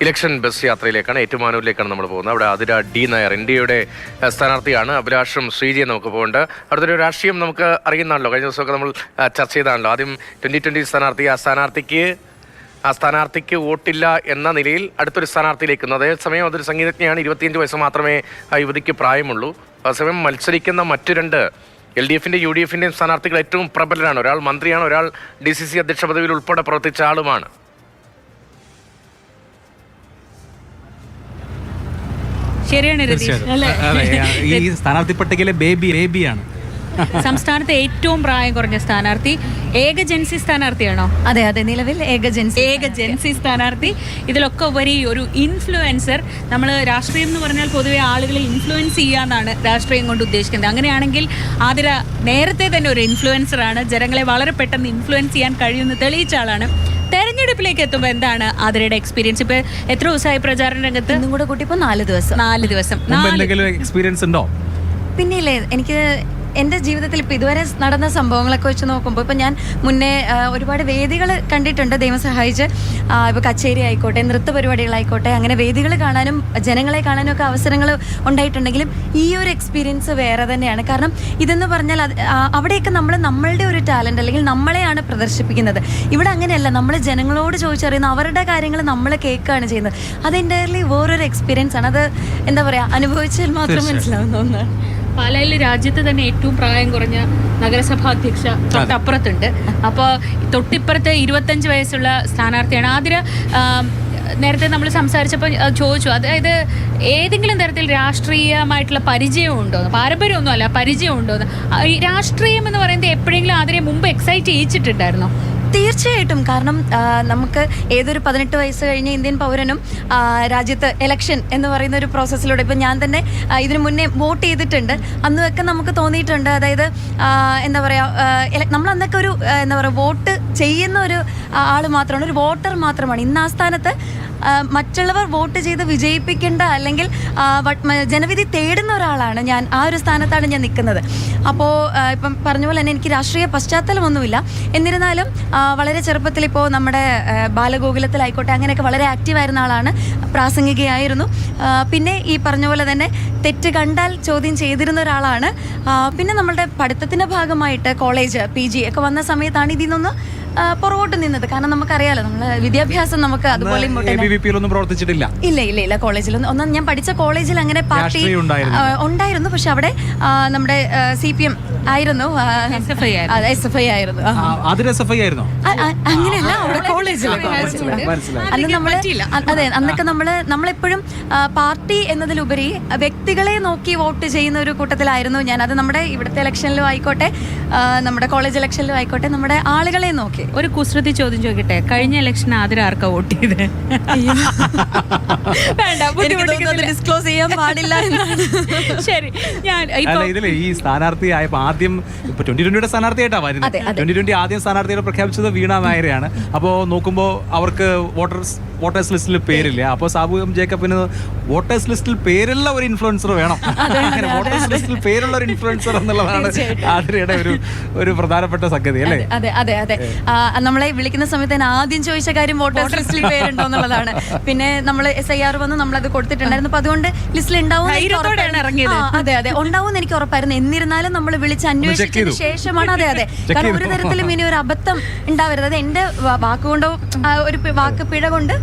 Election bus യാത്രയിലേക്കാണ്, ഏറ്റുമാനൂരിലേക്കാണ് നമ്മൾ പോകുന്നത്. അവിടെ അതിര ഡി നായർ ഇന്ത്യയുടെ സ്ഥാനാർത്ഥിയാണ്. അഭിലാഷും ശ്രീജിയും നമുക്ക് പോകേണ്ട. അടുത്തൊരു രാഷ്ട്രീയം നമുക്ക് അറിയുന്നതാണല്ലോ, കഴിഞ്ഞ ദിവസമൊക്കെ നമ്മൾ ചർച്ച ചെയ്താണല്ലോ. ആദ്യം 2020 സ്ഥാനാർത്ഥി, ആ സ്ഥാനാർത്ഥിക്ക് വോട്ടില്ല എന്ന നിലയിൽ അടുത്തൊരു സ്ഥാനാർത്ഥിയിലേക്ക്. അതേസമയം അതൊരു സംഗീതജ്ഞയാണ്, 25 വയസ്സ് മാത്രമേ ആ യുവതിക്ക് പ്രായമുള്ളൂ. അതേസമയം മത്സരിക്കുന്ന മറ്റു രണ്ട് LDF-ന്റെ UDF-ന്റെയും സ്ഥാനാർത്ഥികൾ ഏറ്റവും പ്രബലരാണ്. ഒരാൾ മന്ത്രിയാണ്, ഒരാൾ DCC അധ്യക്ഷ പദവിയിൽ ഉൾപ്പെടെ പ്രവർത്തിച്ച ആളുമാണ്. ഈ സ്ഥാനാർത്ഥി പട്ടികയിലെ ബേബിയാണ്. സംസ്ഥാനത്തെ ഏറ്റവും പ്രായം കുറഞ്ഞ സ്ഥാനാർത്ഥി, ഏക ജൻസി സ്ഥാനാർത്ഥിയാണോ? അതെ, നിലവിൽ ഏക ജൻസി സ്ഥാനാർത്ഥി. ഇതിലൊക്കെ ഉപരി ഒരു ഇൻഫ്ലുവൻസർ. നമ്മൾ രാഷ്ട്രീയം എന്ന് പറഞ്ഞാൽ പൊതുവെ ആളുകളെ ഇൻഫ്ലുവൻസ് ചെയ്യാന്നാണ് രാഷ്ട്രീയം കൊണ്ട് ഉദ്ദേശിക്കുന്നത്. അങ്ങനെയാണെങ്കിൽ ആതിര നേരത്തെ തന്നെ ഒരു ഇൻഫ്ലുവൻസറാണ്. ജനങ്ങളെ വളരെ പെട്ടെന്ന് ഇൻഫ്ലുവൻസ് ചെയ്യാൻ കഴിയുമെന്ന് തെളിയിച്ച ആളാണ്. തെരഞ്ഞെടുപ്പിലേക്ക് എത്തുമ്പോൾ എന്താണ് ആതിരയുടെ എക്സ്പീരിയൻസ്? ഇപ്പൊ എത്ര ദിവസമായി പ്രചാരണ രംഗത്ത്? ഇന്നും കൂടെ കൂട്ടിയപ്പോൾ 4 ദിവസം. എക്സ്പീരിയൻസ് ഉണ്ടോ? പിന്നെയില്ലേ, എനിക്ക് എൻ്റെ ജീവിതത്തിൽ ഇപ്പോൾ ഇതുവരെ നടന്ന സംഭവങ്ങളൊക്കെ വെച്ച് നോക്കുമ്പോൾ ഇപ്പോൾ ഞാൻ മുന്നേ ഒരുപാട് വേദികൾ കണ്ടിട്ടുണ്ട്, ദൈവം സഹായിച്ച്. ഇപ്പോൾ കച്ചേരി ആയിക്കോട്ടെ, നൃത്ത പരിപാടികളായിക്കോട്ടെ, അങ്ങനെ വേദികൾ കാണാനും ജനങ്ങളെ കാണാനും ഒക്കെ അവസരങ്ങൾ ഉണ്ടായിട്ടുണ്ടെങ്കിലും ഈ ഒരു എക്സ്പീരിയൻസ് വേറെ തന്നെയാണ്. കാരണം ഇതെന്ന് പറഞ്ഞാൽ അവിടെയൊക്കെ നമ്മളുടെ ഒരു ടാലൻറ്റ് അല്ലെങ്കിൽ നമ്മളെയാണ് പ്രദർശിപ്പിക്കുന്നത്. ഇവിടെ അങ്ങനെയല്ല, നമ്മൾ ജനങ്ങളോട് ചോദിച്ചറിയുന്ന അവരുടെ കാര്യങ്ങൾ നമ്മൾ കേൾക്കുകയാണ് ചെയ്യുന്നത്. അത് എൻ്റയർലി വേറൊരു എക്സ്പീരിയൻസ് ആണ്. അത് എന്താ പറയുക, അനുഭവിച്ചാൽ മാത്രം മനസ്സിലാവുന്ന ഒന്നാണ്. പാലായിൽ രാജ്യത്ത് തന്നെ ഏറ്റവും പ്രായം കുറഞ്ഞ നഗരസഭാ അധ്യക്ഷ തൊട്ടപ്പുറത്തുണ്ട്. അപ്പോൾ തൊട്ടിപ്പുറത്ത് 25 വയസ്സുള്ള സ്ഥാനാർത്ഥിയാണ് ആതിര. നേരത്തെ നമ്മൾ സംസാരിച്ചപ്പോൾ ചോദിച്ചു, അതായത് ഏതെങ്കിലും തരത്തിൽ രാഷ്ട്രീയമായിട്ടുള്ള പരിചയമുണ്ടോ? പാരമ്പര്യമൊന്നും അല്ല, പരിചയമുണ്ടോന്ന്. ഈ രാഷ്ട്രീയം എന്ന് പറയുന്നത് എപ്പോഴെങ്കിലും ആതിരെ മുമ്പ് എക്സൈറ്റ് ചെയ്യിച്ചിട്ടുണ്ടായിരുന്നോ? തീർച്ചയായിട്ടും. കാരണം നമുക്ക് ഏതൊരു 18 വയസ്സ് കഴിഞ്ഞ ഇന്ത്യൻ പൗരനും രാജ്യത്ത് എലക്ഷൻ എന്ന് പറയുന്ന ഒരു പ്രോസസ്സിലൂടെ, ഇപ്പം ഞാൻ തന്നെ ഇതിനു മുന്നേ വോട്ട് ചെയ്തിട്ടുണ്ട്. അന്നൊക്കെ നമുക്ക് തോന്നിയിട്ടുണ്ട്, അതായത് എന്താ പറയുക, നമ്മൾ അന്നൊക്കെ ഒരു എന്താ പറയുക, വോട്ട് ചെയ്യുന്ന ഒരു ആൾ മാത്രമാണ്, ഒരു വോട്ടർ മാത്രമാണ്. ഇന്ന് ആ സ്ഥാനത്ത് മറ്റുള്ളവർ വോട്ട് ചെയ്ത് വിജയിപ്പിക്കേണ്ട അല്ലെങ്കിൽ ജനവിധി തേടുന്ന ഒരാളാണ് ഞാൻ. ആ ഒരു സ്ഥാനത്താണ് ഞാൻ നിൽക്കുന്നത്. അപ്പോൾ ഇപ്പം പറഞ്ഞ പോലെ തന്നെ എനിക്ക് രാഷ്ട്രീയ പശ്ചാത്തലമൊന്നുമില്ല. എന്നിരുന്നാലും വളരെ ചെറുപ്പത്തിൽ ഇപ്പോൾ നമ്മുടെ ബാലഗോകുലത്തിലായിക്കോട്ടെ അങ്ങനെയൊക്കെ വളരെ ആക്റ്റീവായിരുന്ന ആളാണ്, പ്രാസംഗികയായിരുന്നു. പിന്നെ ഈ പറഞ്ഞ പോലെ തന്നെ തെറ്റ് കണ്ടാൽ ചോദ്യം ചെയ്തിരുന്ന ഒരാളാണ്. പിന്നെ നമ്മളുടെ പഠിത്തത്തിൻ്റെ ഭാഗമായിട്ട് കോളേജ് PG ഒക്കെ വന്ന സമയത്താണ് ഇതിൽ നിന്ന് പുറകോട്ട് നിന്നത്. കാരണം നമുക്കറിയാലോ, നമ്മൾ വിദ്യാഭ്യാസം നമുക്ക് അതുപോലെ പ്രവർത്തിച്ചിട്ടില്ല. ഇല്ല കോളേജിലൊന്നും. ഒന്നും ഞാൻ പഠിച്ച കോളേജിൽ അങ്ങനെ പാർട്ടി ഉണ്ടായിരുന്നു, പക്ഷെ അവിടെ നമ്മുടെ CPM ആയിരുന്നു, SFI ആയിരുന്നു. അങ്ങനെയല്ല, അവിടെ കോളേജിൽ. അന്ന് നമ്മള് അതെ, അന്നൊക്കെ നമ്മളെപ്പോഴും പാർട്ടി എന്നതിലുപരി വ്യക്തികളെ നോക്കി വോട്ട് ചെയ്യുന്ന ഒരു കൂട്ടത്തിലായിരുന്നു ഞാൻ. അത് നമ്മുടെ ഇവിടുത്തെ ഇലക്ഷനിലും ആയിക്കോട്ടെ, നമ്മുടെ കോളേജ് ഇലക്ഷനിലും ആയിക്കോട്ടെ, നമ്മുടെ ആളുകളെ നോക്കി. ഒരു കുസൃതി ചോദ്യം ചോദിക്കട്ടെ, കഴിഞ്ഞ ഇലക്ഷൻ ആതിര ആർക്കാ വോട്ട് ചെയ്തത്? ഡിസ്ക്ലോസ് ചെയ്യാൻ പാടില്ല എന്നാണ്. ശരി, ഞാൻ ഈ സ്ഥാനാർത്ഥിയായപ്പോ ആദ്യം 2020 സ്ഥാനാർത്ഥിയായിട്ടാ വരുന്നത്. 2020 ആദ്യം സ്ഥാനാർത്ഥിയെ പ്രഖ്യാപിച്ചത് വീണ നായരെയാണ്. അപ്പോൾ നോക്കുമ്പോൾ അവർക്ക് വോട്ടേഴ്സ് ലിസ്റ്റിൽ പേരില്ല. അപ്പോൾ സാബു ജേക്കബിന് വോട്ടേഴ്സ് ലിസ്റ്റിൽ പേരുള്ള ഒരു ഇൻഫ്ലുവൻസർ വേണം. അങ്ങനെ വോട്ടേഴ്സ് ലിസ്റ്റിൽ പേരുള്ള ഒരു ഇൻഫ്ലുവൻസർ എന്നുള്ളതാണ് ആതിരയുടെ ഒരു പ്രധാനപ്പെട്ട സംഗതി അല്ലേ? അതെ. നമ്മളെ വിളിക്കുന്ന സമയത്ത് തന്നെ ആദ്യം ചോദിച്ച കാര്യം വോട്ടേഴ്സ് ലിസ്റ്റിൽ പേരുണ്ടോ എന്നുള്ളതാണ്. പിന്നെ നമ്മൾ SIR വന്ന് നമ്മളത് കൊടുത്തിട്ടുണ്ടായിരുന്നു. അപ്പൊ അതുകൊണ്ട് ലിസ്റ്റിൽ ഉണ്ടാവും, അതെ ഉണ്ടാവും എനിക്ക് ഉറപ്പായിരുന്നു. എന്നിരുന്നാലും നമ്മൾ വിളിച്ച് അന്വേഷിച്ചതിന് ശേഷമാണ്. അതെ, കാരണം ഒരു തരത്തിലും ഇനി ഒരു അബദ്ധം ഉണ്ടാവരുത്. അത് എന്റെ വാക്കുകൊണ്ടോ ഒരു വാക്ക് പിഴ കൊണ്ട്